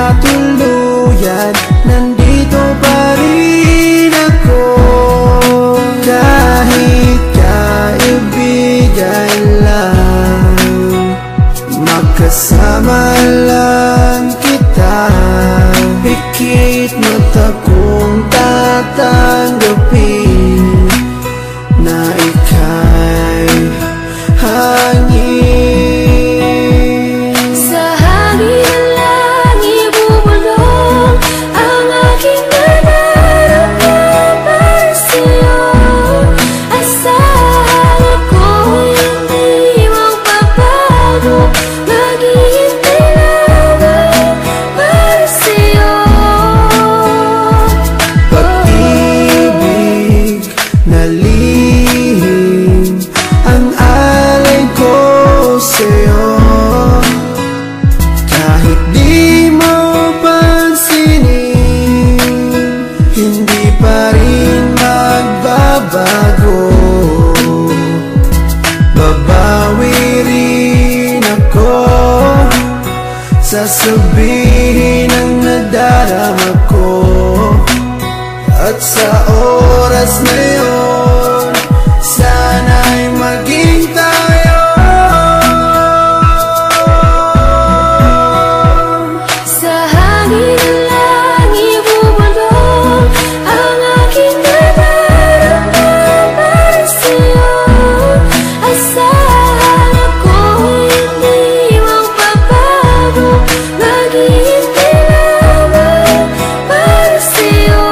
magkakatuluyan, nandito pa rin ako. Kahit kaibigan lang, magkasama lang kita. Pikit mata kong tatanggapin na ika'y hangin. Sa hangin lang ibubulong ang aking nadarama para sa'yo. Asahan ako'y hindi magbabago, maghihintay lamang para sa'yo. Pag-ibig na lihim ang alay ko sa'yo. Kahit di mo pansinin, hindi pa rin magbabago. Babawi rin ako, sasabihin ang nadarama ko. At sa oras na yun, sana'y maging tayo. Sa hangin lang ibubulong ang aking nadarama para sa'yo. Asahan ako'y hindi magbabago, maghihintay lamang para sa'yo.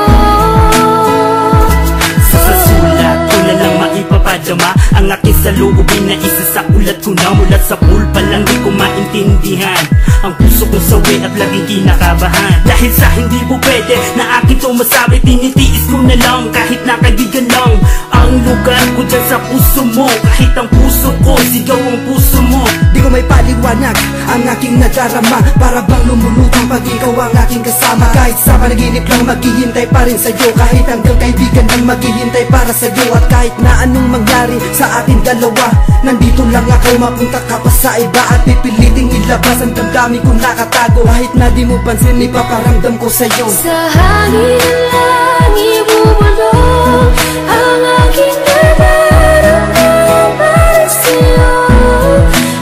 Sa sulat ko na lang maipapadama ang aking saloobin na isa sa ulat ko na. Mula sa pool pa lang di ko maintindihan ang puso kong sawi at laging kinakabahan. Dahil sa hindi po pwede na akin to masabi, tinitiis ko na lang kahit nakaibigan lang ang lugar ko dyan sa puso mo. Kahit ang puso ko, sigaw ang puso mo. Di ko may paliwanag ang aking nadarama, para bang lumulutang pag ikaw ang aking kasama. Kahit sa panaginip lang maghihintay pa rin sa'yo, kahit hanggang kaibigan lang maghihintay para sa'yo. At kahit na anong mangyari sa ating dalawa, nandito lang ako, mapunta ka pa sa iba at pipiliting ilabas ang damdamin kong nakatago. Kahit na di mo pansin, ipaparamdam ko sa'yo. Sa hangin lang ibubulong ang aking nadarama para sa'yo.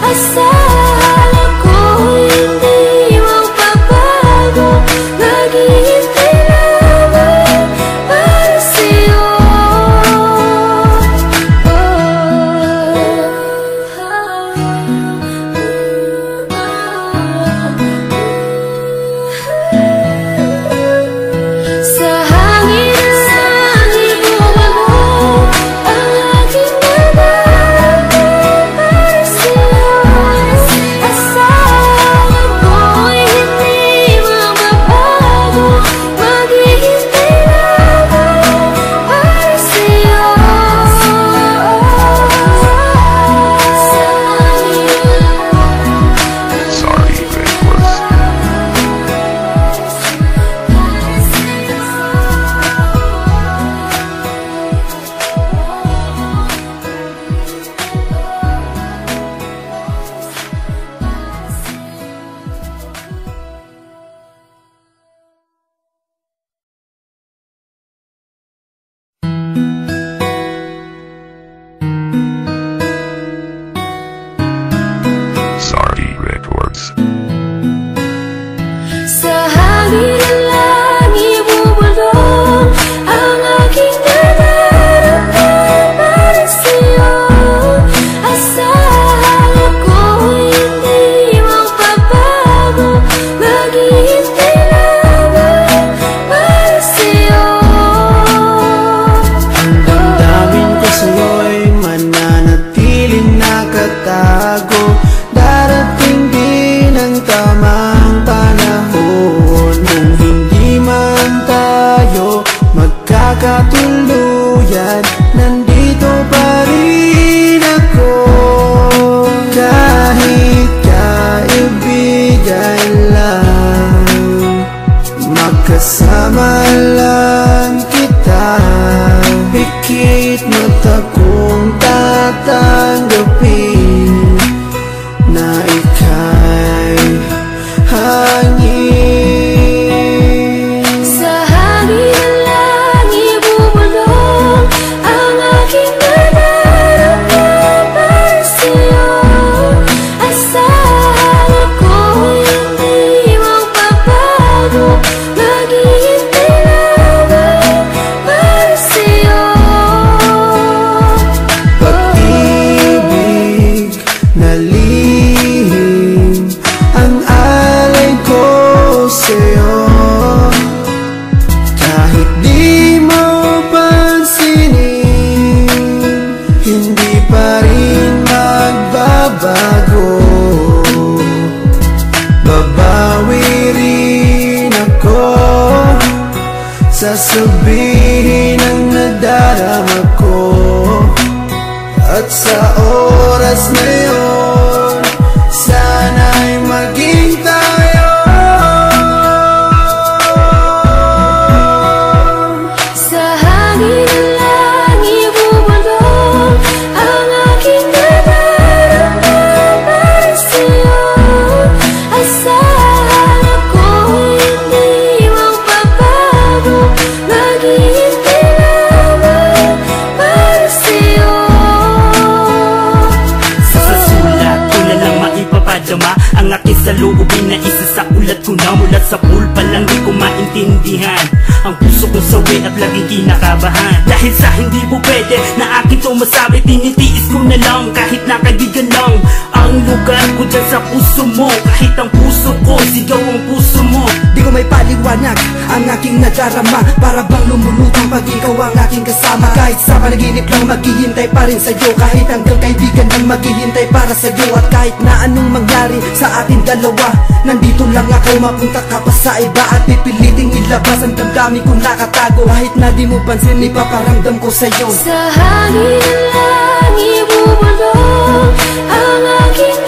Asahan ako'y hindi magbabago, maghihintay lamang para sa'yo. Sa hangin lang ibubulong ang aking nadarama para sa'yo. Asahan ako'y hindi magbabago, maghihintay lamang para sa'yo. Sorry, Records. Sorry, Records. Sa hangin lang ibubulong ang aking nadarama para sa'yo. Asahan ako'y hindi magbabago, maghihintay lamang para sa'yo. Ang damdamin ko sa'yo'y mananatiling nakatago. Darating din ang tamang panahon, kung hindi man tayo magkakatuluyan, nandito pa rin ako. Kahit kaibigan lang, magkasama lang kita. Pikit mata kong tatanggapin na ika'y hangin. sasabihin ang nadarama ko. At sa oras na yun, sana'y maging tayo. Sa hangin ng langit bubulong ang aking nadarama para sa'yo. Asahan ako'y hindi magbabago, maghihintay lamang para sa'yo. Sa sulat ko na lang maipapadama ang aking saloobin na isa sa ulat ko na. Mula sa pool pa lang di ko maintindihan ang puso kong sawi at laging kinakabahan. Dahil sa hindi po pwede na akin to masabi, tinitiis ko na lang kahit na kaibigan lang ang lugar ko dyan sa puso mo. Kahit ang puso ko, sigaw ang puso mo. Di ko may paliwanag ang aking nadarama, para bang lumulutang pag ikaw ang aking kasama. Kahit sa panaginip lang maghihintay pa rin sa'yo, kahit hanggang kaibigan lang maghihintay para sa'yo. At kahit na anong mangyari sa ating dalawa, nandito lang ako, mapunta ka pa sa iba at pipiliting ilabas ang damdamin ko nakatago. Kahit na di mo pansin, ipaparamdam ko sa'yo. Sa hangin ng langit bubulong ang aking